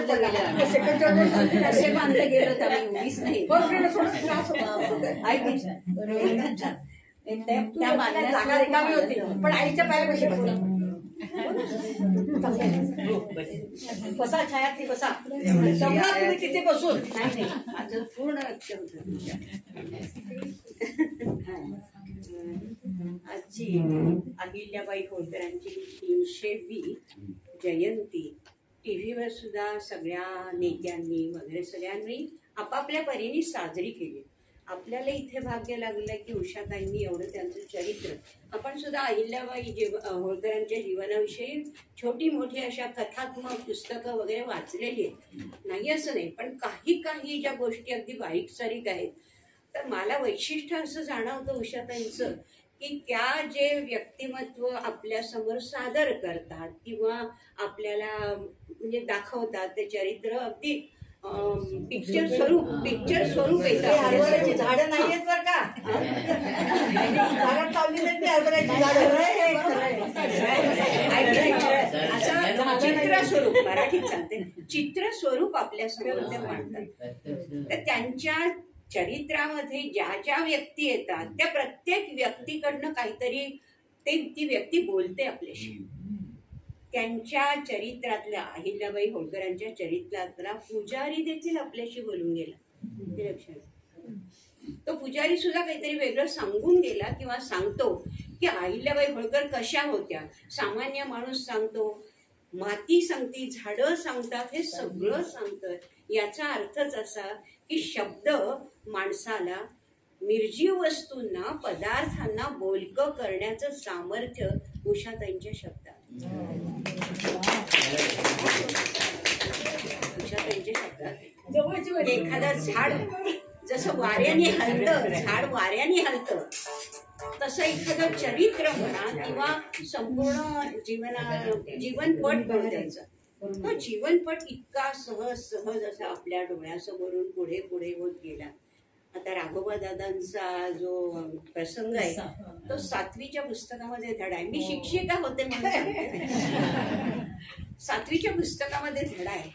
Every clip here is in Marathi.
बांधलं गेलं, कसे बांधलं गेलं तर आम्ही उभीच नाही. त्या बांधल्या जागा रिकामी होती, पण आईच्या पाया कशी बसा छाया ती बसा तुम्ही तिथे बसून. नाही माझं पूर्ण लक्ष होतं. आजची अहिल्याबाई होळकरांची 300वी जयंती टीव्हीवर सुद्धा सगळ्या नेत्यांनी वगैरे सगळ्यांनी आपापल्या परीने साजरी केली. आपल्याला इथे भाग्य लागलं की उषाताईंनी एवढं त्यांचं चरित्र, आपण सुद्धा अहिल्याबाई होळकरांच्या जीवनाविषयी छोटी मोठी अशा कथात्मक पुस्तकं वगैरे वाचलेली आहेत, नाही असं नाही, पण काही काही ज्या गोष्टी अगदी बारीक सारीक आहेत. तर मला वैशिष्ट्य असं जाणवतं उषाताईंचं की त्या जे व्यक्तिमत्व आपल्या समोर सादर करतात किंवा आपल्याला म्हणजे दाखवतात ते चरित्र अगदी पिक्चर स्वरूप येतात. हरभऱ्याची झाडं नाहीयेत बरं का, झाडात लावलेली हरभऱ्याची असं चित्र स्वरूप मराठीत सांगते, चित्र स्वरूप आपल्या समोर ते मांडतात. तर त्यांच्या चरित्रामध्ये ज्या ज्या व्यक्ती येतात त्या प्रत्येक व्यक्तीकडनं काहीतरी ती व्यक्ती बोलते आपल्याशी. त्यांच्या चरित्रातल्या अहिल्याबाई होळकरांच्या चरित्रातला पुजारी देखील आपल्याशी बोलून गेला. लक्षात, तो पुजारी सुद्धा काहीतरी वेगळं सांगून गेला किंवा सांगतो की अहिल्याबाई होळकर कशा होत्या. सामान्य माणूस सांगतो, माती सांगती, झाडं सांगतात, हे सगळं सांगतं. याचा अर्थच असा की शब्द माणसाला निर्जीव वस्तूंना पदार्थांना बोलकं करण्याचं सामर्थ्य उषाताईंच्या शब्दात. उषाताईंच्या शब्दात एखादं झाड जसं वाऱ्याने हलतं, झाड वाऱ्याने हलतं, तसं एखादं चरित्र म्हणा किंवा संपूर्ण जीवनपट बनवायचं. तो जीवनपट इतका सहज सहज असा आपल्या डोळ्यासमोरून पुढे पुढे होत गेला. आता राघोबा दादांचा जो प्रसंग आहे तो 7वीच्या पुस्तकामध्ये धडा आहे. मी शिक्षिका होते म्हणून 7वीच्या पुस्तकामध्ये धडा आहे.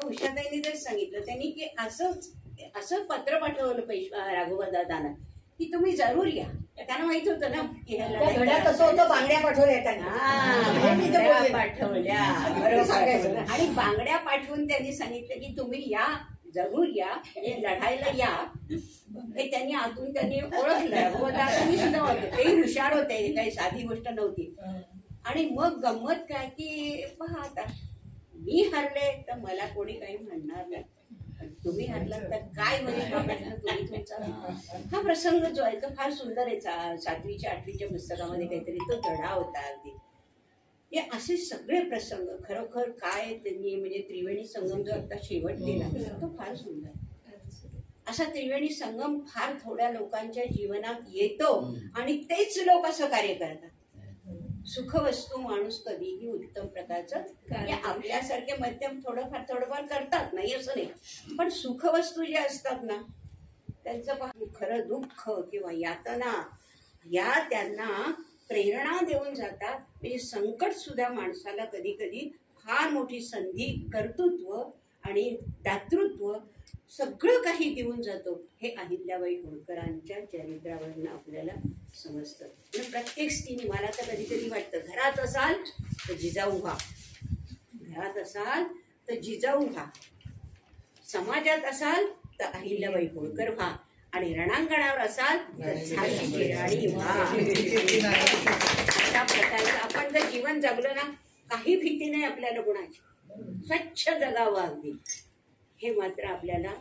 उषाताईंनी जर सांगितलं त्यांनी की असं पत्र पाठवलं राघोबा दादांना की तुम्ही जरूर या. त्यांना माहित होतं ना की धड्यात कसं होतं, बांगड्या पाठवल्या आणि बांगड्या पाठवून त्यांनी सांगितलं की तुम्ही या, जरूर या, लढायला या. हे त्यांनी आतून त्यांनी ओळखलं. दादांनी सुद्धा ओळखलं. ते हुशार होते, काही साधी गोष्ट नव्हती. आणि मग गंमत काय की पहा आता मी हरले तर मला कोणी काही म्हणणार नाही, तुम्ही हरलात तर काय म्हणजे तुम्ही तुमचा. हा प्रसंग जो आहे तो फार सुंदर आहे. 7वीच्या 8वीच्या पुस्तकामध्ये काहीतरी तो धडा होता अगदी. हे असे सगळे प्रसंग खरोखर काय त्यांनी म्हणजे त्रिवेणी संगम जो आता शेवट केला तो फार सुंदर. असा त्रिवेणी संगम फार थोड्या लोकांच्या जीवनात येतो आणि तेच लोक असं कार्य करतात. सुखवस्तू माणूस कधीही उत्तम प्रकारचं आपल्यासारखे मध्यम थोडंफार करतात, नाही असं नाही, पण सुखवस्तू ज्या असतात ना त्यांचं खरं दुःख किंवा यातना या त्यांना प्रेरणा देऊन जातात. म्हणजे संकट सुद्धा माणसाला कधी कधी फार मोठी संधी, कर्तृत्व आणि दातृत्व सगळं काही देऊन जातो. हे अहिल्याबाई होळकरांच्या चरित्रावरून आपल्याला समजतं. प्रत्येक स्त्रीने, मला तर कधी कधी वाटतं, घरात असाल तर जिजाऊ व्हा, घरात असाल तर जिजाऊ व्हा, समाजात असाल तर अहिल्याबाई होळकर व्हा, आणि रणांगणावर असाल तर झाशीची राणी व्हा. अशा प्रकारचं आपण जर जीवन जगलं ना, काही भीती नाही आपल्याला गुणाची, स्वच्छ जगावं अगदी. हे मात्र आपल्याला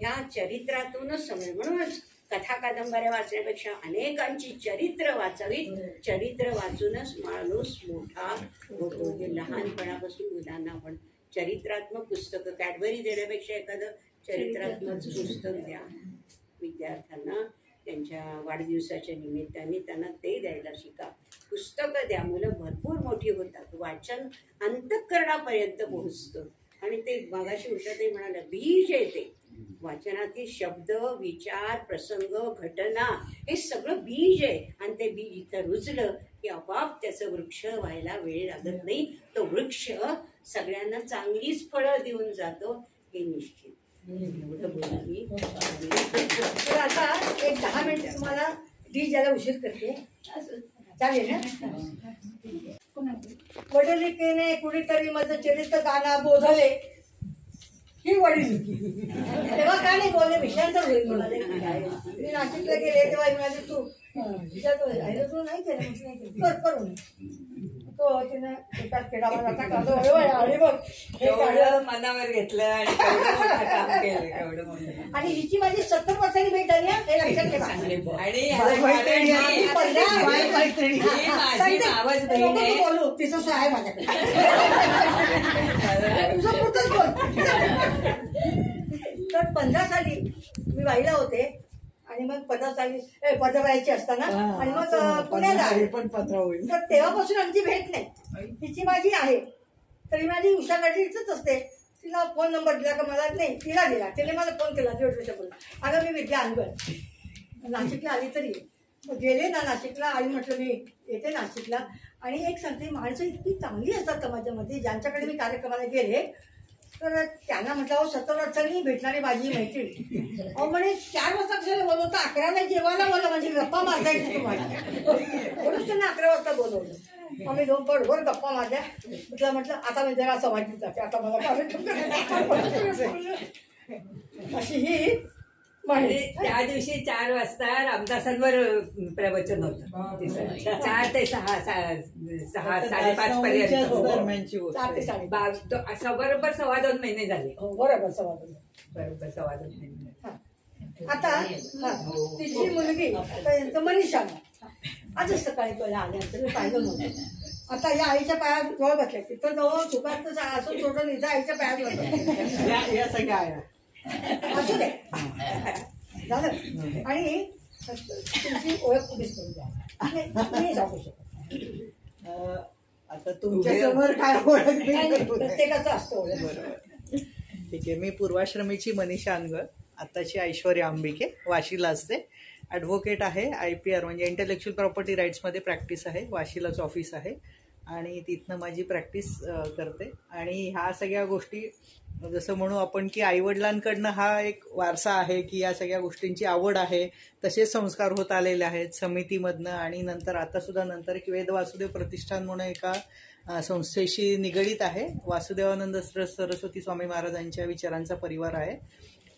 या चरित्रातूनच समज. म्हणूनच कथा कादंबऱ्या वाचण्यापेक्षा अनेकांची चरित्र वाचावीत. चरित्र वाचूनच माणूस मोठा होतो. हे लहानपणापासून मुलांना आपण चरित्रात्मक पुस्तकं, कॅडबरी देण्यापेक्षा एखादं चरित्रात्मक पुस्तक द्या विद्यार्थ्यांना. त्यांच्या वाढदिवसाच्या निमित्ताने त्यांना ते द्यायला शिका. पुस्तकं द्या. मुलं भरपूर मोठी होतात, वाचन अंतःकरणापर्यंत पोहोचतं. आणि ते मागाशी उषाताई म्हणाल्या, बीज आहे ते वाचनातील. शब्द, विचार, प्रसंग, घटना हे सगळं बीज आहे. आणि ते बीज इथं रुजलं की आपोआप त्याचं वृक्ष व्हायला वेळ लागत नाही. तो वृक्ष सगळ्यांना चांगलीच फळं देऊन जातो हे निश्चित. एवढं बोलून मी तर आता एक 10 मिनिट तुम्हाला डी ज्याला उशीर करते चालेल ना. वडिलिकेने कुणीतरी माझं चरित्र गाणं बोधले ही वडील तेव्हा काय नाही बोलले विषयांतर होईल म्हणाले. मी नाशिकला गेले तेव्हा म्हणाले तू तू नाही केलं करू तो तिने एका खेळावर आणि बघ हे एवढं मनावर घेतलं आणि केवढं मोठं काम केलं, केवढं मोठं. आणि हिची माझी 70 वर्षांनी भेट झाली हे लक्षात ठेवा. आणि ह्याला कारण ही माझी मावस बहीण आहे. बोलू तिचं असं आहे माझ्याकडे तुझं पुढचंच बोल. तर 15 साली मी वाईला होते आणि मग 15 साली पदरायची असताना आणि मग पुण्याला आले. पण 15 होईल. तर तेव्हापासून आमची भेट नाही. तिची माझी आहे तरी माझी उषाकडे इथंच असते. तिला फोन नंबर दिला का मला नाही तिला दिला. तिने मला फोन केला बोल अगं मी विद्या अनगड नाशिकला आली तरी गेले ना नाशिकला आणि म्हटलं मी येते नाशिकला. आणि एक सांगते माणसं इतकी चांगली असतात समाजामध्ये ज्यांच्याकडे मी कार्यक्रमाला गेले तर त्यांना म्हटलं अहो 70 वर्षांनी भेटणारी माझी मैत्रीण अहो म्हणे 4 वाजता कशाला बोलवतं 11ला जेवायला बोला म्हणजे गप्पा मारता येईल तुम्हाला म्हणून त्यांना 11 वाजता बोलवलं. आम्ही 2 पडभर गप्पा मारल्या. म्हटलं आता मी जरा समाधी जाते आता मला अशी ही म्हणजे त्या दिवशी 4 वाजता रामदासांवर प्रवचन होतं. 4 ते 6 5:30 पर्यंत दरम्यानची असं बरोबर 2.25 महिने झाले. बरोबर 2.25 महिने. आता तिची मुलगी आता मनीषा आजच सकाळी तुला आल्यानंतर पाहिलं नव्हतं. आता या आईच्या पायात जवळ बसल्या तिथं जवळ चुकात असं सोडून इथं आईच्या पायात बसल्या सगळ्या आया असू दे झालं. आणि तुमची ओळख तुम्हीच करून द्या मी सांगू शकतो. आता तुमच्या समोर काय ओळख प्रत्येकाचं असतं ओळख. बरोबर ठीक आहे. मी पूर्वाश्रमीची मनीषा अनगड आत्ताची ऐश्वर्या अंबिके वाशीला असते. ॲडव्होकेट आहे. IPR म्हणजे इंटेलेक्च्युअल प्रॉपर्टी राईट्समध्ये प्रॅक्टिस आहे. वाशीलाच ऑफिस आहे आणि तिथनं माझी प्रॅक्टिस करते. आणि ह्या सगळ्या गोष्टी जसं म्हणू आपण की आईवडिलांकडनं हा एक वारसा आहे की या सगळ्या गोष्टींची आवड आहे. तसेच संस्कार होत आलेले आहेत समितीमधनं आणि नंतर आतासुद्धा नंतर एक वेद वासुदेव प्रतिष्ठान म्हणून एका संस्थेशी निगडीत आहे. वासुदेवानंद सरस्वती स्वामी महाराजांच्या विचारांचा परिवार आहे.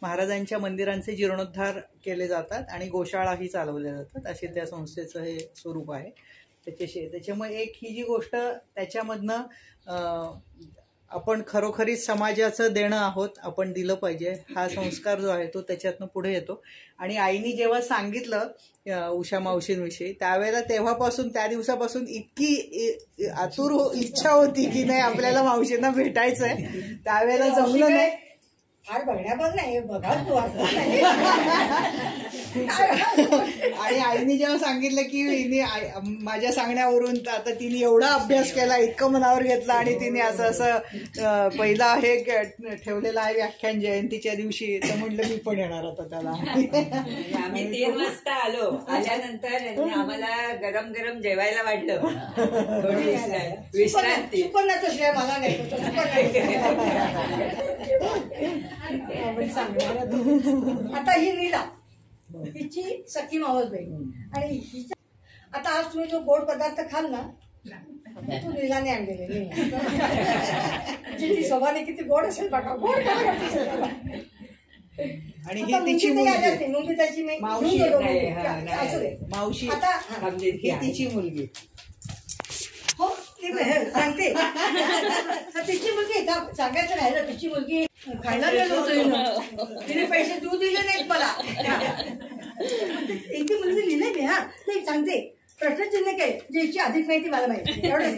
महाराजांच्या मंदिरांचे जीर्णोद्धार केले जातात आणि गोशाळाही चालवल्या जातात असे त्या संस्थेचं हे स्वरूप आहे. त्याच्यामुळे एक ही जी गोष्ट त्याच्यामधनं आपण खरोखरीच समाजाचं देणं आहोत आपण दिलं पाहिजे हा संस्कार जो आहे तो त्याच्यातनं पुढे येतो. आणि आईनी जेव्हा सांगितलं उषा मावशींविषयी त्यावेळेला तेव्हापासून त्या दिवसापासून इतकी आतुर इच्छा होती की नाही आपल्याला मावशींना भेटायचं आहे. त्यावेळेला जमलं नाही. फार बघण्याबघ नाही बघा तू आणि आईने जेव्हा सांगितलं की माझ्या सांगण्यावरून आता तिने एवढा अभ्यास केला इतकं मनावर घेतलं आणि तिने असं पहिला हे ठेवलेलं आहे व्याख्यान जयंतीच्या दिवशी तर म्हटलं मी पण येणार होता त्याला. आम्ही 3 वाजता आलो. आल्यानंतर आम्हाला गरम गरम जेवायला वाटलं. थोडी विश्रांती सुपर्णाचं श्रेय मला नाही. आता ही लीला हिची सखी मावस बहीण आणि हिच्या आता आज तुम्ही जो गोड पदार्थ खाल ना तू लीलाने आणलेले ती स्वभावाने किती गोड असेल बघा. गोड आणि ही तिची मुलगी त्याची मावशी आता ही तिची मुलगी हो ती सांगते तिची मुलगी सांगायचं राहिलं तिची मुलगी खायला गेलो होतो तिने पैसे देऊ दिले नाहीत मला. एक मुलगी लिहिले मी हा ते सांगते प्रश्नचिन्ह केले ज्याची अधिक माहिती मला माहिती एवढं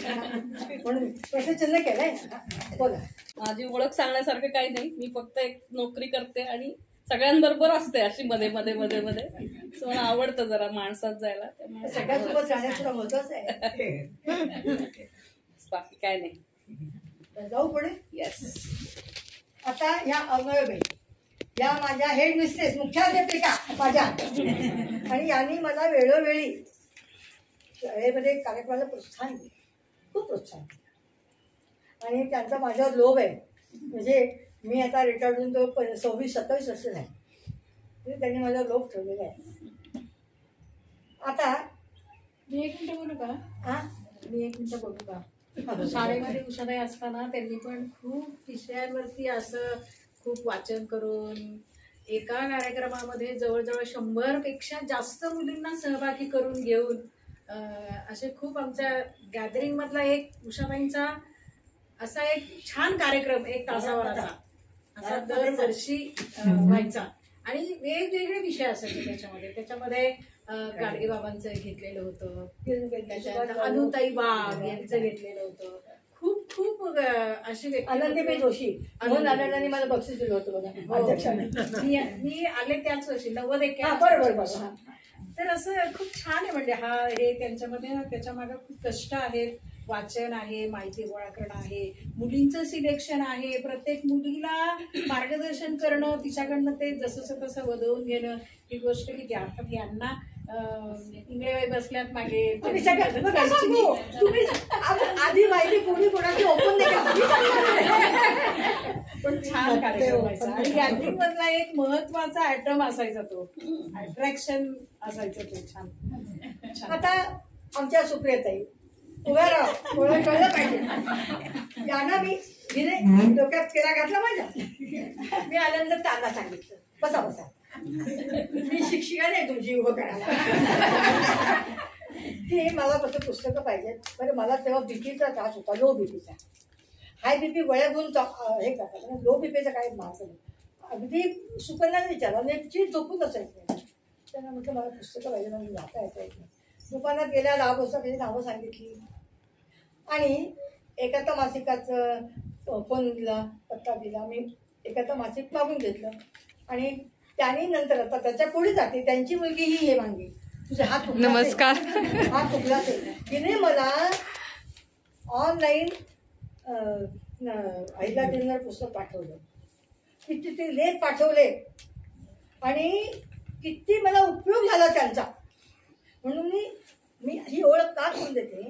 म्हणून प्रश्नचिन्ह केलंय. बोला. माझी ओळख सांगण्यासारखं काही नाही. मी फक्त एक नोकरी करते आणि सगळ्यांबरोबर असते अशी मध्ये मध्ये मध्ये मध्ये. मला आवडतं जरा माणसात जायला त्यामुळे सगळ्यांसोबत राहण्याचं होतच आहे. बाकी काय नाही. जाऊ पुढे. येस. आता या अमरबाई या माझ्या हेड मिस्ट्रेस मुख्याध्यापिका माझ्या आणि यांनी मला वेळोवेळी शाळेमध्ये कार्यक्रमाला प्रोत्साहन दिलं खूप प्रोत्साहन दिलं. आणि त्यांचा माझ्यावर लोभ आहे. म्हणजे मी आता रिटायर्ड होऊन तो 26-27 वर्ष नाही, म्हणजे त्यांनी माझ्यावर लोभ ठेवलेला आहे. आता मी एक मिनिट बोलू का? हा मी एक मिनिट बोलू का? शाळेमध्ये उषाताई असताना त्यांनी पण खूप विषयांवरती असं खूप वाचन करून एका कार्यक्रमामध्ये जवळजवळ 100पेक्षा जास्त मुलींना सहभागी करून घेऊन असे खूप आमच्या गॅदरिंग मधला एक उषाताईंचा असा एक छान कार्यक्रम 1 तासावरचा असा दरवर्षी व्हायचा. आणि वेगवेगळे विषय असायचे त्याच्यामध्ये गाडगे बाबांचं घेतलेलं होतं, त्याच्यात अनुताई वाघ यांचं घेतलेलं होतं. खूप खूप असे व्यक्ती. आनंदीबाई जोशी म्हणून आनंदाने मला बक्षीस दिलं होतं बघा अध्यक्षाने. मी आले त्याच वर्षी 90-91. हा बरोबर. तर असं खूप छान आहे. म्हणजे हे त्यांच्यामध्ये त्याच्या मागे खूप कष्ट आहेत. वाचन आहे, माहिती गोळा करणं आहे, मुलींचं सिलेक्शन आहे, प्रत्येक मुलीला मार्गदर्शन करणं, तिच्याकडनं ते जसं तसं वधवून घेणं, ही गोष्ट किती. अर्थात यांना इंगळेबाई बसल्यात मागे. तुम्ही आधी माहिती कोणी कोणाची ओपन नाही. पण छान कार्यक्रम व्हायचा. आणि गॅदरिंग मधला एक महत्वाचा आयटम असायचा, तो अट्रॅक्शन असायचं ते. छान. आता आमच्या सुप्रियाताई उभ्या राहा, कळलं पाहिजे यांना. हिने डोक्यात केला घातला माझ्या. मी आल्यानंतर त्यांना सांगितलं बसा बसा, मी शिक्षिका नाही तुमची उभं करायला. की मला कसं पुस्तकं पाहिजेत. बरं मला तेव्हा बीपीचा त्रास होता, लो बीपीचा. हाय बीपी गोळ्या घेऊन हे करतात, लो बीपीचा काही मार्ग नाही. अगदी सुकन्याने विचारला, नेमची झोपून असायची. त्यांना म्हटलं मला पुस्तकं पाहिजे, मला जाता येता येत नाही. दुकानात गेल्या 10 पुस्तकाची नावं सांगितली आणि एखादा मासिकाचं फोन दिला, पत्ता दिला. मी एखादा मासिक मागून घेतलं आणि त्याने नंतर आता त्याच्या पुढे जाते त्यांची मुलगी ही हे मागली, तुझे हात नमस्कार. हा तुकला तिने मला ऑनलाईन अहिल्यादेवींवर पुस्तक पाठवलं, किती ते लेख पाठवले आणि किती मला उपयोग झाला त्यांचा. म्हणून मी ही ओळख का करून देते,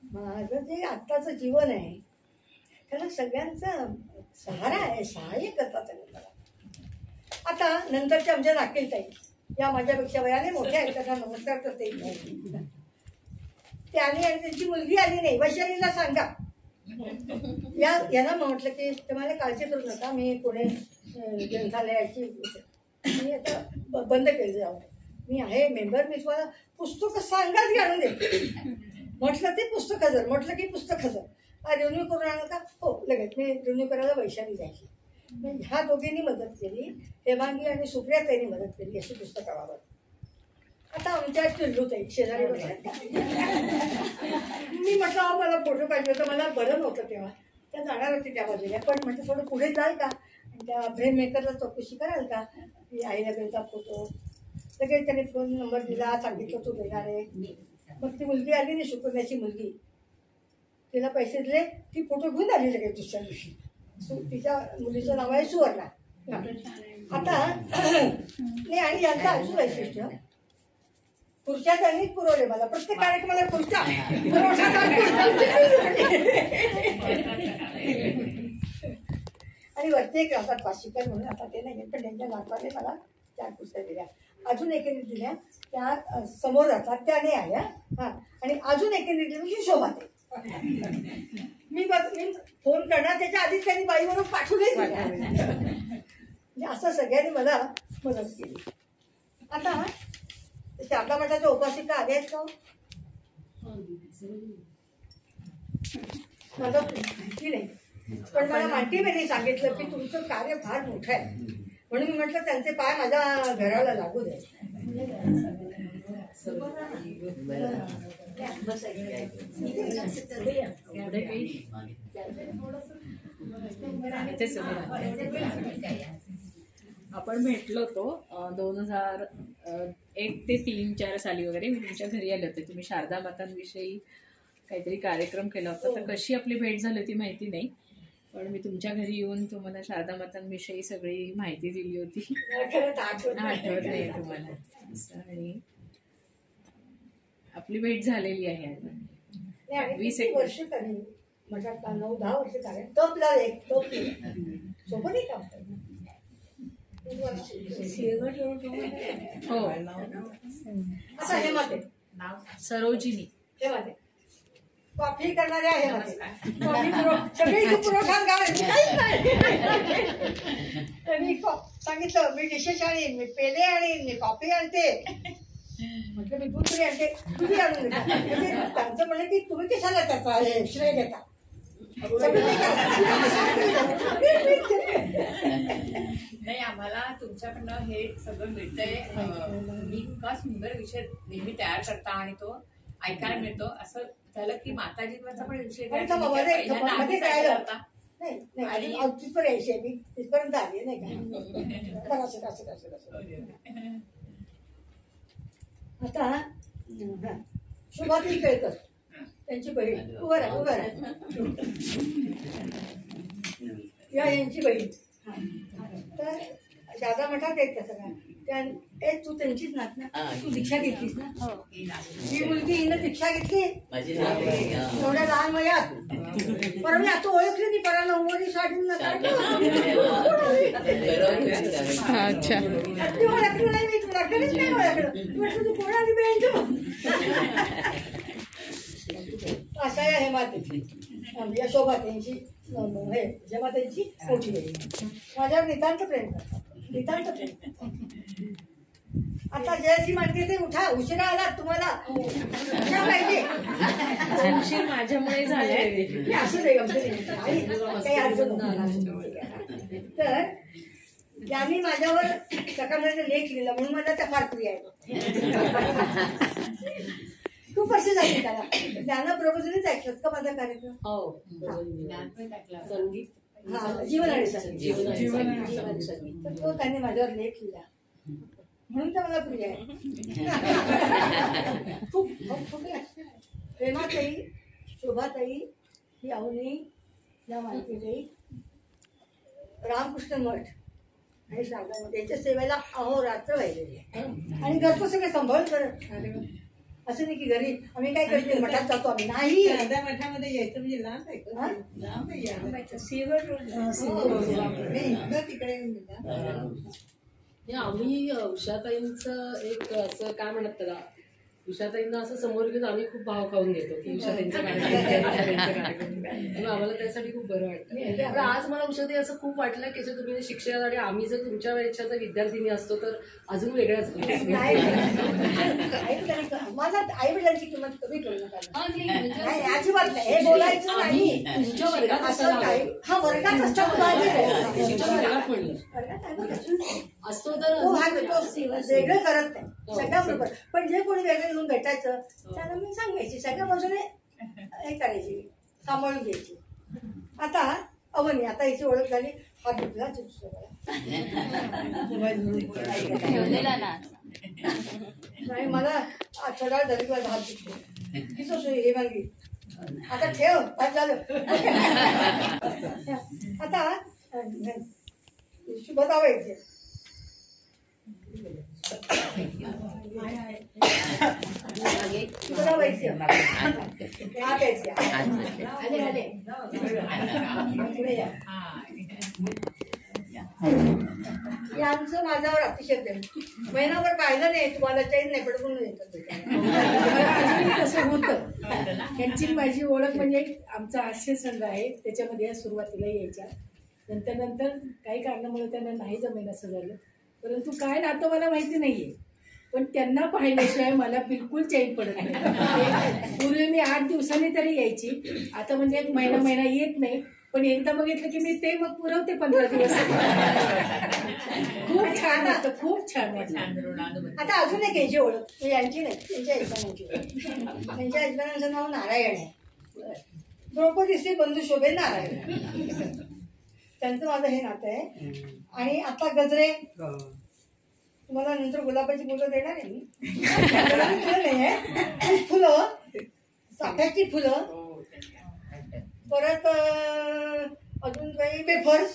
माझं जे आत्ताचं जीवन आहे त्याला सगळ्यांचा सहारा आहे, सहाय्य करतात मला. आता नंतरच्या आमच्या नाकेलताई या माझ्यापेक्षा वयाने मोठ्या आहेत, त्यांना नमस्कार करते. त्याने आणि त्यांची मुलगी आली नाही, वैशालीला सांगा. यांना म्हटलं की तुम्हाला काळजी करू नका, मी पुणे ग्रंथालयाची मी आता बंद केलं जाऊ, मी आहे मेंबर, मी तुम्हाला पुस्तकं सांगाच की आणून देते. म्हटलं ते पुस्तक हजर, म्हटलं की पुस्तक हजर. रिन्यू करून आणलं का? हो लगेच. मी रिन्यू करायला वैशाली जायची. ह्या दोघींनी मदत केली, हेमांगी आणि सुप्रियाताईंनी मदत केली अशी पुस्तकाबाबत. आता आमच्या चिल्लूताई शेजारी बसल्या. मी म्हटलं मला फोटो पाहिजे होता, मला बरं नव्हतं तेव्हा, त्या जाणार होती त्या बाजूला. पण म्हटलं थोडं पुढे जाल का, त्या फ्रेम मेकरला चौकशी कराल का की आईला गेलता फोटो. लगेच त्याने फोन नंबर दिला, सांगितलं तू देणार आहे. मग ती मुलगी आली नाही, शुक्रण्याची मुलगी, तिला पैसे दिले, ती फोटो घेऊन आली लगेच दुसऱ्या दिवशी. तिच्या मुलीचं नाव आहे सुवर्णा. आता नाही, आणि यांचं अजून वैशिष्ट्य, खुर्च्या त्यांनीच पुरवले मला. प्रत्येक कार्यक्रमाला खुर्च्या आणि वरती एक राहतात पाशिकर म्हणून, आता ते नाही, पण त्यांच्या नातवाने मला 4 पुस्तकं दिल्या. अजून एकेने दिल्या, त्या समोर राहतात, त्या नाही आल्या. हां, आणि अजून एकेने दिली म्हणजे शोभाते. मी फोन करणार त्याच्या आधीच त्यांनी बाई म्हणून पाठवलेच म्हणजे असं सगळ्यांनी मला मदत केली. आता शारदा मठाच्या उपासिका आल्या आहेत का? माझं माहिती नाही, पण मला मांटीबाईंनी सांगितलं की तुमचं कार्य फार मोठं आहे. म्हणून मी म्हटलं त्यांचे पाय माझ्या घराला लागू दे. आपण भेटलो होतो 2001 ते 3-4 साली वगैरे. मी तुमच्या घरी आले होते, तुम्ही शारदा मातांविषयी काहीतरी कार्यक्रम केला होता. तर कशी आपली भेट झाली होती माहिती नाही, पण मी तुमच्या घरी येऊन तुम्हाला शारदा मातांविषयी सगळी माहिती दिली होती. आठवत नाही तुम्हाला असं. आणि आपली भेट झालेली आहे आता 21 वर्ष. मठात 9-10 वर्ष कार्य तप झाले तप सोबत नाही काम हो आता हे मते सरोजिनी हे मते कॉफी करणारे आहे मते कॉफी सगळी पुरवठा गावाची काहीच नाही त्यांनी सांगितलं मी डिशेस आणीन मी पेले आणीन मी कॉफी आणते म्हटलं मी दूध तरी आणते तुम्ही आणून देता म्हणजे त्यांचं म्हणणं की तुम्ही कशाला त्याचा हे श्रेय घेता नाही आम्हाला तुमच्याकडनं हे सगळं मिळतंय तुम्ही इतका सुंदर विषय नेहमी तयार करता आणि तो ऐकायला मिळतो असं झालं की माताजींवरचा पण विषय मध्ये काय होता नाही तिथपर्यंत यायची मी तिथपर्यंत आली नाही का आता शुभाती केळकर त्यांची बहीण उभं राहा यांची बहीण तर दादा मठात आहेत त्या सगळ्या तू त्यांचीच नात ना तू दीक्षा घेतलीस ना ही मुलगी हिनं दीक्षा घेतली एवढ्या लहान वयात पर मी आता ओळखली ती परा 9 साडी अच्छा ओळखलं नाही मी तुला कधीच नाही ओळखलं म्हटलं तू कोण आली बहीण अशा आहे मातेची यशोबा त्यांची हे जेव्हा त्यांची मोठी आहे माझ्यावर नितांत प्रेम नितांत प्रेम आता जयसी म्हणते ते उठा उशिरा आला तुम्हाला पाहिजे उशीर माझ्यामुळे झालाय असं नाही काही अडचण तर ज्यांनी माझ्यावर सकाळपर्यंत लेख लिहिला म्हणून मला त्या फार प्रिय आहे खूप वर्ष झाली त्याला ज्ञान प्रबोधनीच ऐकलं का माझा कार्यक्रम संगीत हा जीवन आणि संगीत तर तो त्यांनी माझ्यावर लेख लिहिला म्हणून तर मला प्रिय आहे खूप प्रेमाताई शोभाताई ही अवनी या माहितीताई रामकृष्ण मठ आणि शारदामध्ये याच्या सेवेला अहोरात्र वाहिलेली आहे आणि घरचं सगळं सांभाळून करत असं नाही की घरी आम्ही काय करतो मठात जातो आम्ही नाही मठामध्ये यायचं म्हणजे लांब आहे तिकडे आम्ही उषाताईंचं एक असं काय म्हणत त्याला उषाताईंना असं समोर घेऊन आम्ही खूप भाव खाऊन घेतो की उषाताईंचं कार्यक्रम आम्हाला त्यासाठी खूप बरं वाटतं. आज मला उषाताई असं खूप वाटलं की जर तुम्ही शिक्षक आणि आम्ही जर तुमच्या वेळेच्या जर विद्यार्थिनी असतो तर अजून वेगळ्याच माझा आई वडिलांची किंमत कमी करू नका अजिबात नाही हे बोलायचं नाही तुमच्या वर्गात असं काय हा वर्गात असतो तर वेगळं करत नाही सगळ्याबरोबर पण जे कोणी वेगळं घेऊन भेटायचं त्यांना मी सांगायची सगळ्या बाजूने हे करायची सांभाळून घ्यायची. आता अवनी आता याची ओळख झाली हा दुसरा नाही मला आठवडा झाली मला हात दुखतो किती असो हे मागी आता ठेव आज झालं आता शुभता व्हायचे शुभता व्हायची आले आले पुढे या यांचं माझ्यावर अतिशय प्रेम महिनाभर पाहिलं नाही तुम्हाला चैन नाही पडून कसं होतं त्यांची माझी ओळख म्हणजे आमचा हास्य संघ आहे त्याच्यामध्ये सुरुवातीला यायच्या नंतर काही कारणामुळे त्यांना नाही जमेल असं झालं परंतु काय नातं मला माहिती नाहीये पण त्यांना पाहिल्याशिवाय मला बिलकुल चैन पडत नाही. पूर्वी मी 8 दिवसांनी तरी यायची आता म्हणजे एक महिना येत नाही पण एकदा बघितलं की मी ते मग पुरवते 15 दिवस. खूप छान वाटतं खूप छान वाटतं. आता अजून एक यायची ओळख यांची नाही त्यांच्या यजमानांची ओळख त्यांच्या यजमानांचं नाव नारायण आहे द्रौपदी श्री बंधू शोभे नारायण त्यांचं माझं हे नातं आहे. आणि आता गजरे तुम्हाला नंतर गुलाबाची फुलं देणार आहे मी नाही आहे फुलं चाफ्याची फुलं परत अजून काही वेफर्स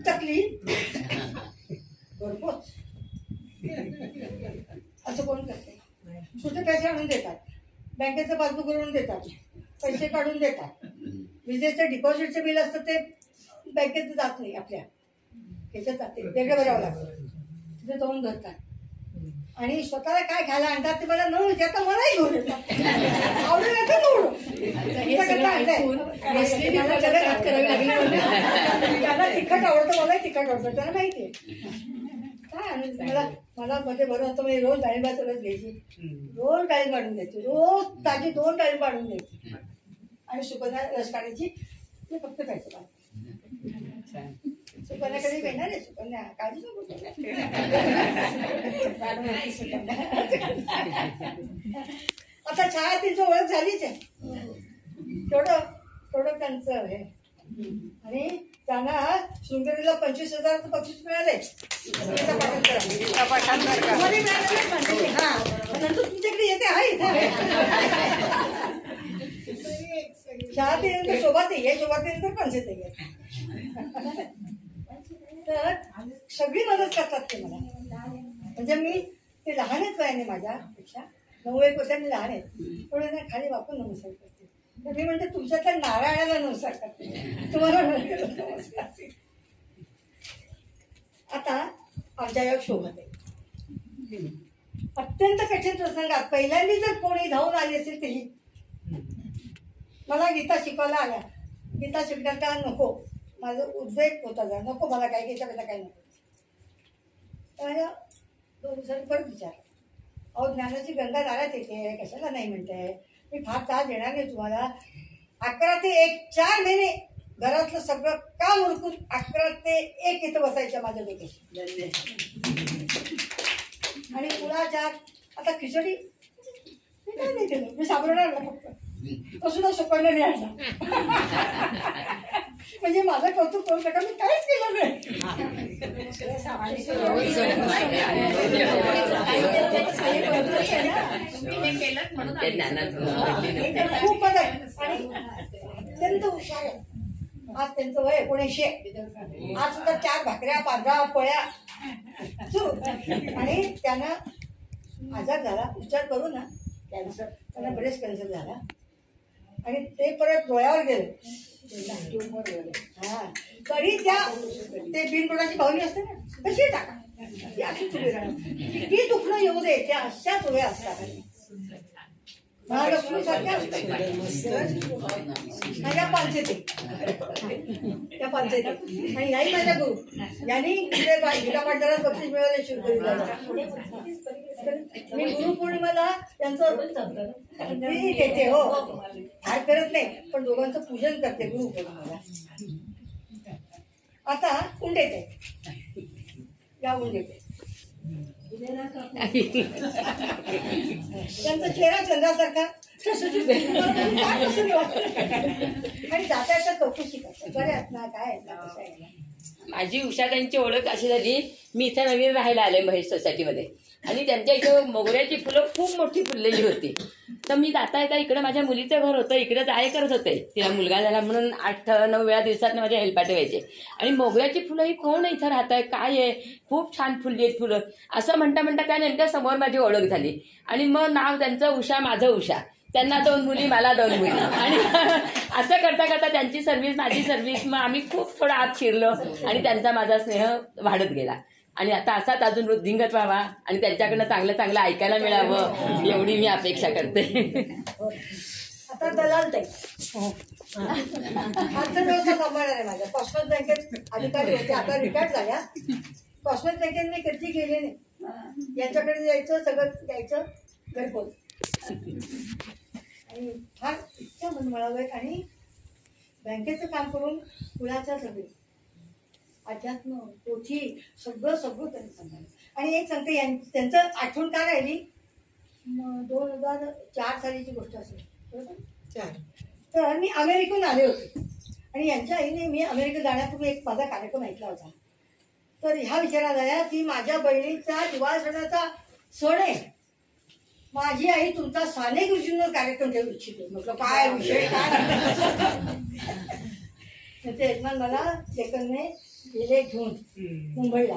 चकली भरपूर असं कोण करते छोटे पैसे आणून देतात बँकेचं पासबुक करून देतात पैसे काढून देतात विजेचं डिपॉझिटचं बिल असतं ते बँकेत जात नाही, आपल्या ह्याच्यात जाते, वेगळं भरावं लागतं, तिथे जाऊन धरतात. आणि स्वतःला काय खायला आणतात ते मला न विचारता मलाही घेऊन येतात. आवडून येतं निवडून. त्याला तिखट आवडतं, मलाही तिखट आवडतं, त्याला माहिती आहे. काय आनंद मला मध्ये बरं होतं, मी रोज डाळिंबाचं रस घ्यायची, रोज डाळिंब वाढून द्यायची, रोज ताजी 2 डाळिंब वाढून द्यायची आणि सुकन्या रस काढायची, ते फक्त प्यायचं. सुकन्या कधी घेणार आहे? सुकन्या काळजी नको. आता चहा तिची ओळख झालीच आहे, थोडं त्यांचं हे. आणि त्यांना शृंगेरीला 25,000 बक्षीस मिळाले. नंतर तुमच्याकडे येते आहे इथे चहा पिल्यानंतर शोभाते आहे, शोभातेनंतर पंचायत आहे. तर सगळी मदत करतात ते मला. म्हणजे मी ते लहान आहेत वयाने माझ्यापेक्षा, 9-1 वर्षांनी लहान आहेत, पण त्यांना खाली वापरून नमस्कार करते. तर मी म्हणते तुमच्यातल्या नारायणाला नमस्कार करते, तुम्हाला नमस्कार. आता आमच्या या शोभते अत्यंत कठीण प्रसंगात पहिल्यांदा जर कोणी धावून आली असेल तरी मला गीता शिकवायला आल्या. गीता शिकण्याचा नको, माझं उद्वेग होता, जर नको मला काय गीता काय नको. तर 2 दिवसांनी परत विचारलं, अहो ज्ञानाची गंगा दारात येते, कशाला नाही म्हणताय, मी फार त्रास देणार नाही तुम्हाला. 11 ते 1 4 महिने घरातलं सगळं काम उरकून 11 ते 1 इथं बसायचं माझ्या डोक्याशी. आणि मुलाच्या आता खिचडी मी काय नाही केलं, मी साबरणार ना फक्त, तो सुद्धा सुकवलं नाही आणला. म्हणजे माझं कौतुक करू नका, मी काहीच केलं नाही. खूप मदत. आणि अत्यंत हुशार आहे. आज त्यांचं वय 1900, आज सुद्धा 4 भाकऱ्या 15 पोळ्या सुरू. आणि त्यानं आजार झाला, उपचार करू ना, कॅन्सर, त्यांना बरेच कॅन्सर झाला. आणि ते परत डोळ्यावर गेले, हा तरी त्या ते बिनबुडाची भावनी असते ना, तशी टाका, ती अशीच उभी राहणार. किती दुखणं येऊ दे, त्या अशाच उभ्या असतात. महालक्ष्मी सारख्या माझ्या पालचेते, त्या पालचेते. आणि याही माझ्या गुरु, यांनी गीता पाठशाळेत बक्षीस मिळवले शिवकरी. मी गुरुपौर्णिमेला त्यांचं मी घेते, हो काय करत नाही, पण दोघांचं पूजन करते गुरुपौर्णिमेला. आता उंडेते, या उंडेते त्यांचा चेहरा चंद्रासारखा. आणि जाता येतात चौकशी करतात, बरे आहेत ना, काय आहेत ना, कसं आहे ना. माझी उषाताईंची ओळख अशी झाली, मी इथे नवीन राहायला आले महेश सोसायटीमध्ये, आणि त्यांच्या इथं मोगऱ्याची फुलं खूप मोठी फुललेली होती. तर मी जाता येता इकडं माझ्या मुलीचं घर होतं, इकडे जाय करत होते. तिला मुलगा झाला म्हणून 8-9 वेळा दिवसात माझ्या हेलपाटे व्हायचे. आणि मोगऱ्याची फुलं ही कोण इथं राहत आहे, काय आहे, खूप छान फुलली आहेत फुलं, असं म्हणता म्हणता त्या नेमक्या समोर माझी ओळख झाली. आणि मग नाव त्यांचं उषा, माझं उषा. त्यांना 2 मुली, मला 2 मुली. आणि असं करता करता त्यांची सर्व्हिस, माझी सर्व्हिस, मग आम्ही खूप थोडा आत शिरलो आणि त्यांचा माझा स्नेह वाढत गेला. आणि आता असाच अजून वृद्धिंगत व्हावा आणि त्यांच्याकडनं चांगलं चांगलं ऐकायला मिळावं, एवढी मी अपेक्षा करते. आता दलाल ताई अर्थव्यवस्था सांभाळणार आहे माझ्या. कॉस्मस बँकेत अधिकारी होते, आता रिटायर्ड झाल्या. कॉस्मस बँकेत मी कधी गेले नाही, यांच्याकडे जायचं, सगळं द्यायचं घरपोच. आणि फार इतक्या मन मिळावं. आणि बँकेचं काम करून मुलाच्या सगळे अध्यात्म, पोथी, सगळं त्यांनी सांभाळलं. आणि एक सांगते, त्यांचं आठवण काय राहिली, 2004 सालीची गोष्ट असेल, बरोबर. तर मी अमेरिकेहून आले होते आणि यांच्या आईने मी अमेरिकेत जाण्यापूर्वी एक माझा कार्यक्रम ऐकला होता. तर ह्या विचारात आल्या की माझ्या बहिणीचा दिवाळ सणाचा सण आहे, माझी आई तुमचा साने गुरुजींवर कार्यक्रम ठेवू इच्छिते. म्हटलं काय विषय, काय. त्याचे यजमान मला लेखनने गेले घेऊन मुंबईला,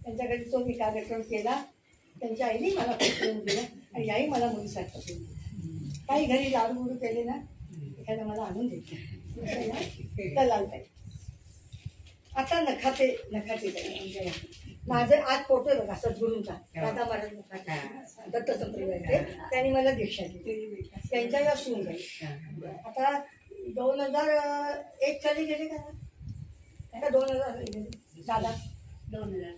त्यांच्याकडे तो मी कार्यक्रम केला. त्यांच्या आईने मला प्रोत्साहन दिलं आणि आई मला मुलीसारखं काही घरी लाडू बुडू केले ना, एखाद्या मला आणून देते. दलालताई. आता नखाते ताई माझे आज फोटो आहे बघा सद्गुरूंचा, राधा महाराज दत्त संप्रदाय, त्यांनी मला दीक्षा दिली, त्यांच्या या सून जाईल. आता 2001 साली गेले का 2000 दादा 2000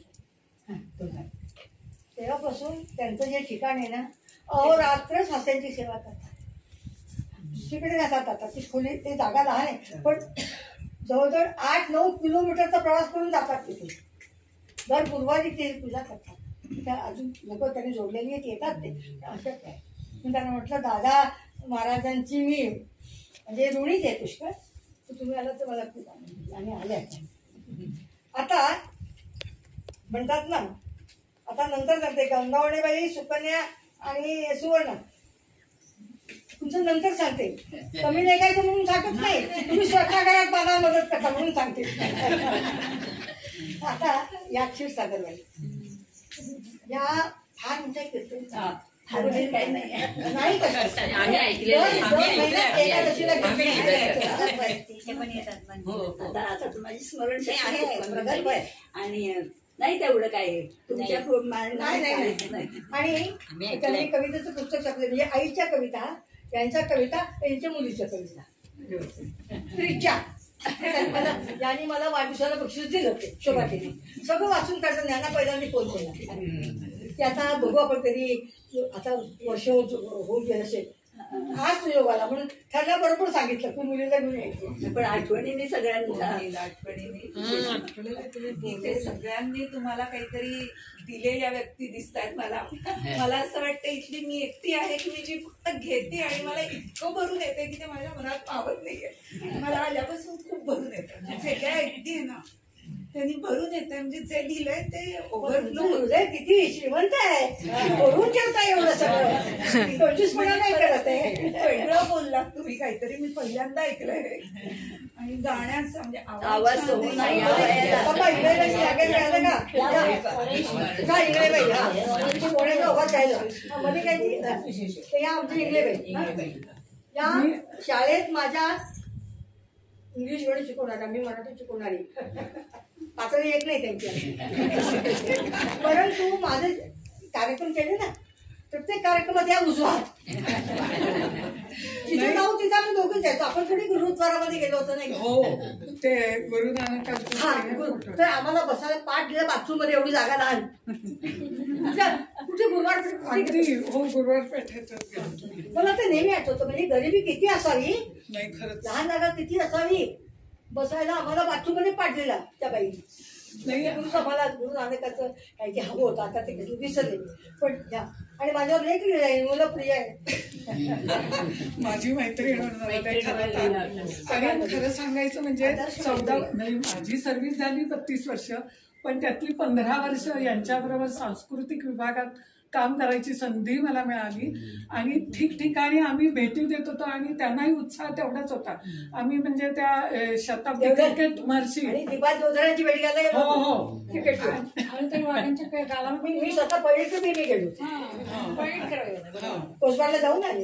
तेव्हापासून त्यांचं जे ठिकाण आहे ना अहोरात्र सास्यांची सेवा करतात. दुसरीकडे जातात. आता ती खोली ते जागा लहान आहे पण जवळजवळ 8-9 किलोमीटरचा प्रवास करून जातात तिथे. दर गुरुवारी ते पूजा करतात. त्या अजून लोक त्यांनी जोडलेली आहेत, येतात ते असंच आहे. मी त्यांना म्हटलं दादा महाराजांची मी म्हणजे ऋणीच आहे पुष्कळ, तर तुम्ही आला तर मला खूप आनंद. आणि आले आता म्हणतात ना, आता नंतर सांगते गंगावणेबाई, सुकन्या आणि सुवर्ण तुमचं नंतर सांगते. कमी नाही काय म्हणून सांगत नाही, तुम्ही स्वतः घरात मला मदत करता म्हणून सांगते. आता या क्षीरसागरबाई या फार मोठ्या कीर्तन नाही करत. आम्ही ऐकलेलं आता माझी स्मरणशक्ती आहे प्रगल्भ आहे आणि नाही तेवढं काय तुमच्या नाही. आणि त्यांनी कवितेचं पुस्तक छापलं म्हणजे आईच्या कविता, त्यांच्या कविता, त्यांच्या मुलीच्या कविता स्त्रीच्या. ज्यांनी मला वाढदिवसाला बक्षीस दिलं ते शोभा केली. सगळं वाचून काढलं. ज्ञाना पहिल्यांदा फोन केला की आता बघू आपण कधी, आता वर्ष होऊन गेलं असेल, आज तू योगाला म्हणून त्यांना बरोबर सांगितलं तू मुलीला घेऊन यायचं. पण आठवणीने सगळ्यांना आठवणीने सगळ्यांनी तुम्हाला काहीतरी दिलेल्या व्यक्ती दिसत आहेत. मला असं वाटतं इथली मी एकटी आहे की मी जी फक्त घेते आणि मला इतकं भरून येते की ते माझ्या मनात पावत नाहीये. मला आल्यापासून खूप भरून येतं. जे काय ऐकते ना त्यांनी भरून येतं, म्हणजे जे दिलंय ते ओव्हरफ्लो. किती श्रीमंत आहे, भरून ठेवता एवढं सगळं. 25 नाही करत आहे. वेगळं बोललात तुम्ही काहीतरी, मी पहिल्यांदा ऐकलंय. आणि गाण्याचा म्हणजे आवाज मध्ये काही आमचे इंगलेबाई या शाळेत माझ्या इंग्लिश मध्ये शिकवणार, मी मराठी शिकवणारी. पातळी एक नाही त्यांची. परंतु माझे कार्यक्रम केले ना, प्रत्येक कार्यक्रमात या उजवा तिथे जाऊ, तिथे आम्ही दोघं जायचो. आपण कुठे गुरुद्वारामध्ये गेलो होतो नाही. हो ते गुरुनानक. तर आम्हाला बसायला पाठ दिला बाथरूम मध्ये, एवढी जागा लहान. कुठे गुरुवार हो गुरुवार पेठेत मला ते नेहमी आठवतं. म्हणजे गरिबी किती असावी, नाही खरंच लहान जागा किती असावी बसायला. आम्हाला बाथरूम मध्ये पाठ दिला त्या बाई. नाही आम्हाला गुरु नानकाचं काही की हवं होतं, आता ते विसरले. पण घ्या. आणि माझ्यावर लेख लिहिला आहे, मुलं प्रिय आहे. माझी मैत्रीण. आणि खरं सांगायचं म्हणजे 14 म्हणजे माझी सर्व्हिस झाली 32 वर्ष, पण त्यातली 15 वर्ष यांच्याबरोबर सांस्कृतिक विभागात काम करायची संधी मला मिळाली. आणि ठिकठिकाणी आम्ही भेटी देत होतो आणि त्यांनाही उत्साह तेवढाच होता. आम्ही म्हणजे त्या शताब्दी क्रिकेट मार्शी आणि दिपात जोधरांची भेट घ्यायला. हो हो क्रिकेट मी स्वतः पळीचं मी गेलो कोसबाडला जाऊन आले.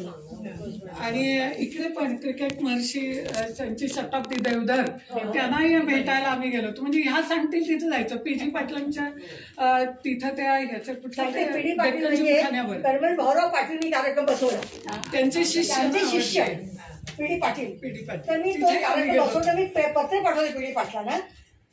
आणि इकडे पण क्रिकेट महर्षी त्यांची शताब्दी देवधर त्यांनाही भेटायला आम्ही गेलो होतो. म्हणजे ह्या सांगतील तिथे जायचं. पीजी पाटलांच्या तिथं त्या ह्याच्या पीडी पाटील म्हणजे कर्मल भाऊराव पाटीलनी कार्यक्रम बसवला. त्यांचे शिष्य पीडी पाटील. तर मी तो कार्यक्रम बसवला. मी पत्र पाठवले पीडी पाटलांना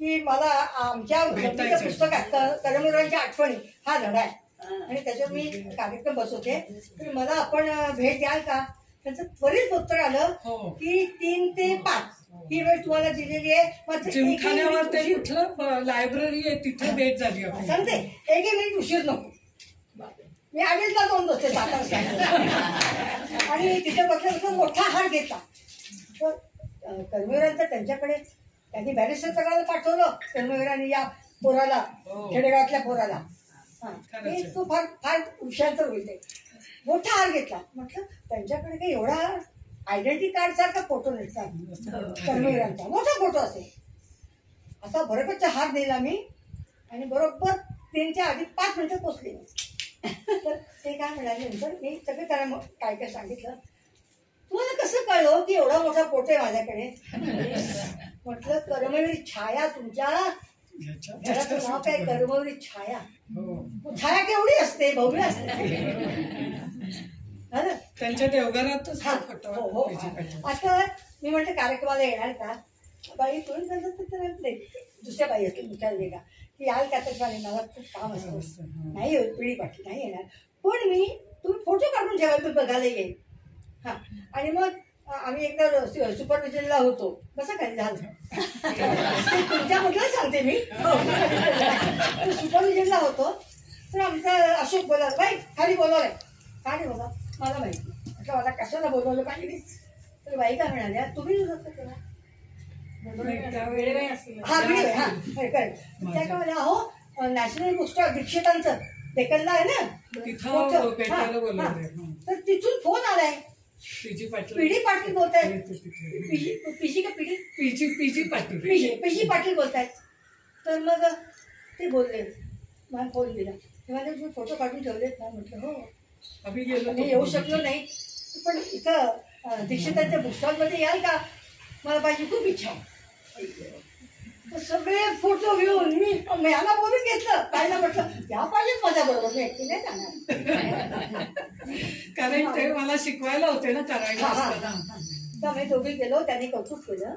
की मला आमच्या पुस्तकात कर्मवीरांच्या आठवणी हा धडा आहे आणि त्याच्यावर मी कार्यक्रम बसवते, तर मला आपण भेट द्याल का. त्यांचं त्वरित उत्तर आलं की 3 ते 5 ही वेळ तुम्हाला दिलेली आहे. जिमखान्यावर ते कुठलं लायब्ररी आहे तिथे भेट झाली. सांगते 1 मिनिट उशीर नको. मी आधीच 2 वाजता 7 वाजता आणि तिथे बसल्यापासून मोठा हार घेतला. तर कर्मवीरांचा त्यांच्याकडे त्यांनी बॅरिस्टर करायला पाठवलं. कर्मवीरांनी या पोराला, खेडेगावातल्या पोराला, तो फार फार हुशार होईल. मोठा हार घेतला. म्हटलं त्यांच्याकडे काही एवढा आयडेंटिटी कार्ड सारखा फोटो नसतात कर्मवीरांचा, मोठा फोटो असेल असा भरकतचा हार दिला मी. आणि बरोबर 3च्या आधी 5 मिनिटं पोचले. तर ते काय म्हणाले नंतर मी सगळं त्याला काय काय सांगितलं. तुम्हाला कसं कळलं की एवढा मोठा फोटो आहे माझ्याकडे? म्हटलं कर्मवीर छाया, तुमच्या घराचं नाव काय? कर्मवीर छाया. छाया केवढी असते? भव्य असते. त्यांच्या देवघरातच आता मी म्हटलं कार्यक्रमाला येणार का? बाई तुम्ही दुसऱ्या बाई असते विचारले का की याल का? तर मला खूप काम असतं. नाही होत पिढी पाठी नाही येणार, पण मी तुम्ही फोटो काढून ठेवा, मी बघायला येईल. हा, आणि मग आम्ही एकदा सुपरविजनला होतो. कसं काय झालं तुमच्याबद्दल सांगते मी. सुपरविजनला होतो तर आमचा अशोक बोला, बाई खाली बोलवलंय. का नाही बोला? मला माहिती. म्हटलं मला कशाला बोलवलं पाहिजे? तर बाई काय म्हणाल्या, तुम्ही अहो नॅशनल बुक स्टॉल दीक्षितांचं डेक्कनला आहे ना, तर तिथून फोन आलाय. पीजी पाटील बोलतायत. पीजी का पीजी? पीजी पाटील बोलतायत. तर मग ते बोलले, मला फोन दिला. तेव्हा तुम्ही फोटो काढून ठेवलेत ना? म्हटलं हो. आम्ही येऊ शकलो नाही, पण इथं दीक्षितांच्या बुक स्टॉलमध्ये याल का? मला पाहिजे, खूप इच्छा. सगळे फोटो घेऊन मी मला बोलून घेतलं. काय ना म्हटलं या पाहिजेत माझ्या बरोबर, मी एकटी नाही जाणार. कारण ते मला शिकवायला होते ना करायला. तर आम्ही दोघे गेलो, त्यांनी कौतुक केलं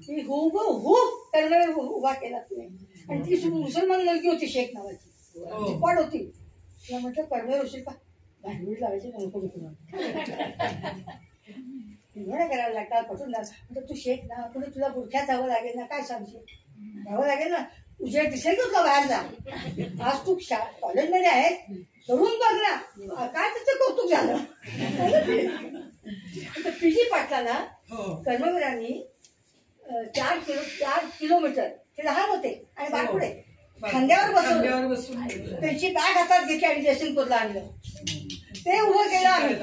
की खूप कर्मवीर उभा केला तुम्ही. आणि ती मुसलमान मुलगी होती, शेख नावाची, पण होती. तिला म्हटलं कर्मवीर होशील का? भांडवीर लावायची नको एवढं करायला लागतात पटून लागतात. तू शेख ना, पुढे तुला बुरख्यात जावं लागेल ना, काय सांगशील? जावं लागेल ना, तुझ्या दिसेल का तुला बाहेर जा? आज तू कॉलेजमध्ये आहे, करून बघ ना. काय त्याचं कौतुक झालं. पीजी पाटलाला कर्मवीरांनी 4 किलोमीटर, ते लहान होते आणि बारपुडे, खांद्यावर बसून त्यांची बॅग हातात घेतली आणि जयसिंगपूरला आणलं. ते उभं केलं आम्ही.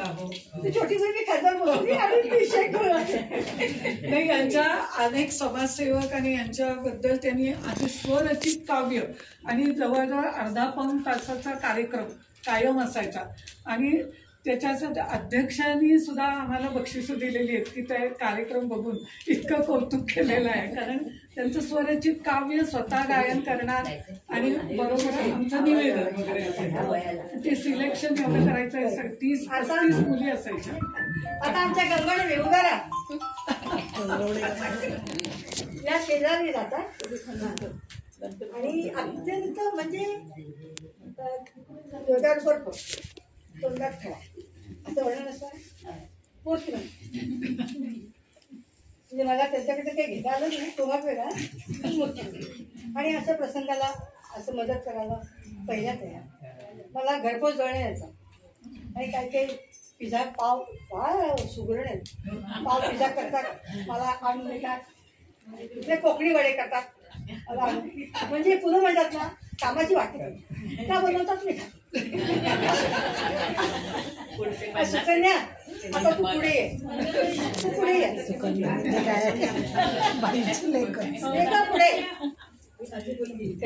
ती छोटी मुलगी खांद्यावर बसली आणि ती शेक नाही. यांच्या अनेक समाजसेवक आणि यांच्याबद्दल त्यांनी आधी स्वरचित काव्य आणि जवळजवळ अर्धा-पाऊण तासाचा कार्यक्रम कायम असायचा. आणि त्याच्यासाठी अध्यक्षांनी सुद्धा आम्हाला बक्षिसं दिलेली आहेत की ते कार्यक्रम बघून इतकं कौतुक केलेलं आहे. कारण त्यांचं स्वरचित काव्य स्वतः गायन करणार आणि बरोबर आमचं निवेदन वगैरे असायचं. ते सिलेक्शन एवढं करायचं. 30-35 मुली असायच्या. आता आमच्या गंगण वेगुगारा या शेजारी जातात आणि अत्यंत म्हणजे तोंडात खडा असं वर्णन असतं. पोच म्हणजे मला त्याच्याकडे काही घेता आलं नाही, तोमात वेगळा आणि अशा प्रसंगाला असं मदत करायला पहिल्या तयार. मला घरपोच जळणे यायचा आणि काही पिझ्झा पाव फार सुगरण आहेत. पाव पिझ्झा करतात, मला आणून देतात. तिथे कोकणी वडे करतात मला, म्हणजे पुन्हा म्हणतात ना कामाची वाटते का बनवतात मी. सुकन्या आता तू पुढे ये, तू पुढे ये. पुढे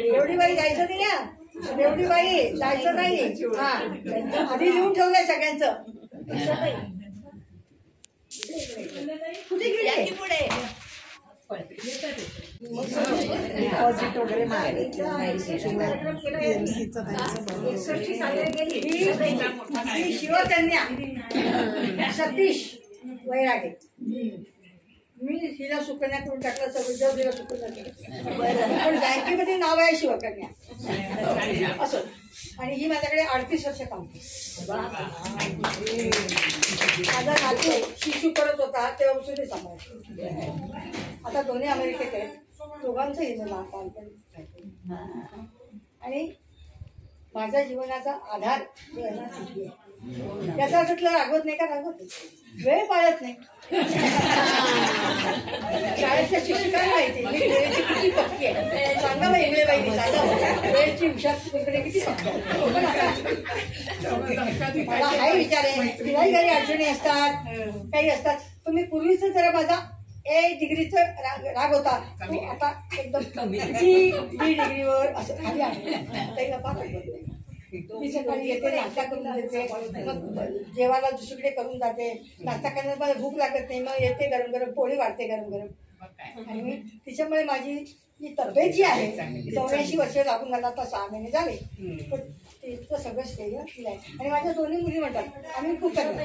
एवढी बाई जायचं नाही ना, एवढी बाई जायचं नाही. हा, आधी लिहून ठेवलंय सगळ्यांचं. कुठे गेली पुढे? शिवकन्या सतीश वैरागे. मी हिला सुकन्या करून टाकलं, सगळं हिला सुकन्या केलं, पण बँकेमध्ये नाव आहे शिवकन्या असं. आणि ही माझ्याकडे 38 वर्ष काम करते. माझा नातू शिशू करत होता तेव्हा ते सांभाळते. आता दोन्ही अमेरिकेत आहेत, दोघांचं हिचं नाव काम करत. आणि माझ्या जीवनाचा आधार जो आहे ना तिथे आहे. त्याचा अर्थ तुला रागवत नाही का? रागवत वेळ पाळत नाही. शाळेतल्या शिक्षकांना माहिती मी वेळेची किती पक्की आहे. सांगा मग इंगळेबाई, सांगा वेळेची हुशार किती पक्की आहे. मला हाही विचार आहे, तिलाही काही अडचणी असतात, काही असतात. पण मी पूर्वीच जरा माझा A डिग्रीचा राग होता, तो आता एकदम B डिग्रीवर असं खाली आहे. मी सकाळी येते, नाश्ता करून देते, मग जेवायला दुसरीकडे करून जाते. नाश्ता करण्यात मला भूक लागत नाही, मग येते गरम गरम पोळी वाढते गरम गरम. आणि मी तिच्यामुळे माझी जी तब्येत जी आहे 84 वर्ष लागून मला आता 6 महिने झाले, पण तिचं सगळं श्रेय तिला आहे. आणि माझ्या दोन्ही मुली म्हणतात आम्ही खूप करतो.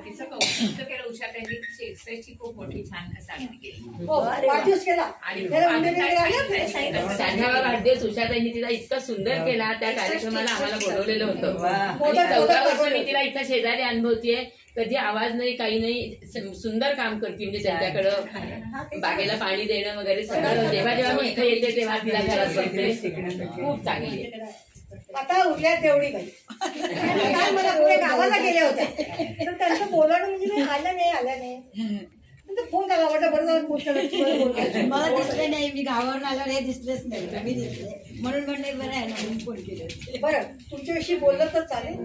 तिचं कौतुक केलं उषाताईंनी. एक्सरसाइजची खूप मोठी छान साजरी केली. वाढदिवस केला आणि 60वा वाढदिवस उषाताईंनी तिला इतकं सुंदर केला. त्या कार्यक्रमाला आम्हाला बोलवलेलं होतं. 14 वर्ष मी तिला इथं शेजारी अनुभवतीये. कधी आवाज नाही, काही नाही, सुंदर काम करते. म्हणजे त्यांच्याकडं बागेला पाणी देणं वगैरे सगळं. जेव्हा जेव्हा मी इथं येते तेव्हा तिला घरात बघते. खूप चांगली आहे. आता उरल्या तेवढी बाई काल मला पुढे गावाला गेल्या होत्या, तर त्यांचं बोलवणं म्हणजे मी आल्या नाही फोन आला वाटतं बरं मला दिसले नाही. मी गावावरून आल्यावर हे दिसलेच नाही, तुम्ही दिसले म्हणून म्हणले बरं आहे ना म्हणून फोन केले. बरं तुमच्याविषयी बोललं तर चालेल.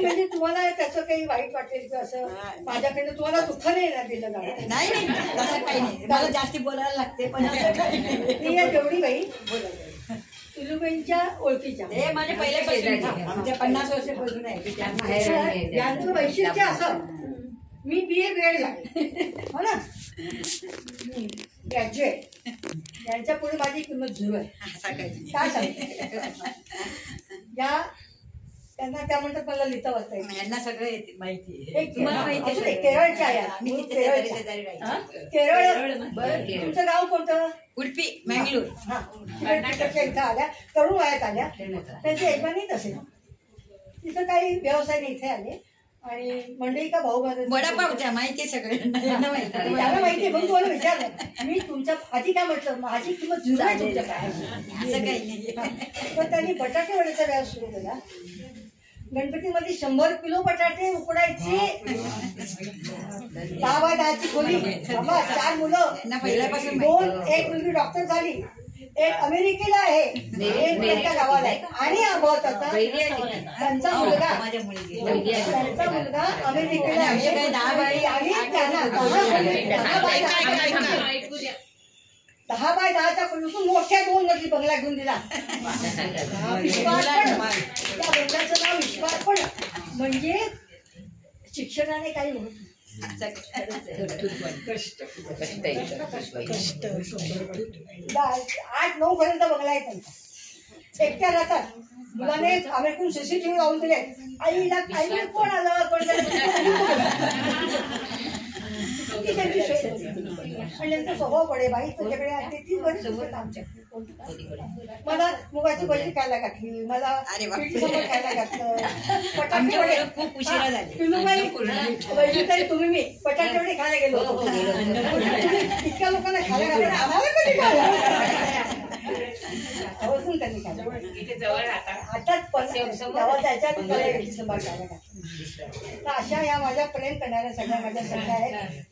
म्हणजे तुम्हाला त्याचं काही वाईट वाटेल की असं माझ्याकडनं तुम्हाला दुःख नाही ना दिलं जाणार? नाही तसं काही नाही. मला जास्ती बोलायला लागते पण असं काही नाही. तेवढी बाई तुलूबाईंच्या ओळखीच्या हे माझे पहिल्यापासून आमच्या 50 वर्षापासून आहे. यांचं वैशिष्ट्य असं, मी BA BEd झाले हो ना, ग्रॅज्युएट. यांच्या पुढे माझी किंमत 0 आहे. काय सांगते या त्यांना त्या म्हणतात मला लिहिता वाचता येईल. यांना सगळं माहिती केरळच्या आहे. केरळ. तुमचं गाव कोणतं? उडपी, मँगलोर. इथं आल्या, तरुण वयात आल्या. त्यांच्या यजमानीच असेल. तिथं काही व्यवसाय नाही, इथे आले आणि मंडळी का भाऊ माझं वडापावच्या माहिती सगळ्यांना त्याला माहिती. मग तुम्हाला विचारलं मी तुमच्या आधी काय म्हटलं, माझी किंमत 0 आहे तुमच्या काय असं काही नाही. पण त्यांनी बटाटे वड्याचा व्यास सुरू केला. गणपतीमध्ये 100 किलो बटाटे उकडायचे. 10 बाय 10ची खोली. 4 मुलं पहिल्यापासून 2, एक मुलगी डॉक्टर झाली, एक अमेरिकेला आहे, एक एका गावाला आहे. आणि त्यांचा मुलगा अमेरिकेला आहे. 10 बाय 10चा खोलीतून मोठ्या 2 मजली बंगला घेऊन दिला. त्या बंगल्याचं नाव विश्वासपण. म्हणजे शिक्षणाने काही होत 8-9 पर्यंत बंगला आहे त्यांचा. एकट्या राहतात. मुलाने अमेरिकन CCTV लावून दिले. आईला काही कोण आलं कोण त्यांची सोय आणि त्यांचा स्वभाव पडे बाई तुझ्याकडे आली ती बरी आमच्या. मला मुगाची भजी खायला घातली, मला खायला घातलं. पटाटे वडे खूप उशिरा झाले. तुम्ही मी पटाटे वडे खायला गेलो होतो. इतक्या लोकांना खायला घातलं, आम्हाला कधी खायला आवर्जून त्यांनी खायला. आता गावात जायच्या तर अशा या माझ्या प्रेम करणाऱ्या सगळ्या माझ्या सगळ्या आहेत.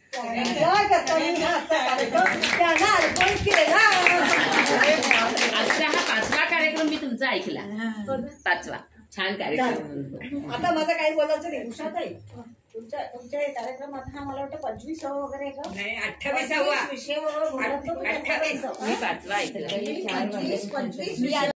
त्यांना अर्पण केला. आजचा हा 5वा कार्यक्रम मी तुमचा ऐकला. 5वा छान कार्यक्रम. आता माझं काही बोलायचं नाही. उषाताई तुमच्या कार्यक्रमात हा मला वाटतं 25वा वगैरे का? नाही 28वा विषय वगैरे 28. मी 5वा ऐकला. 25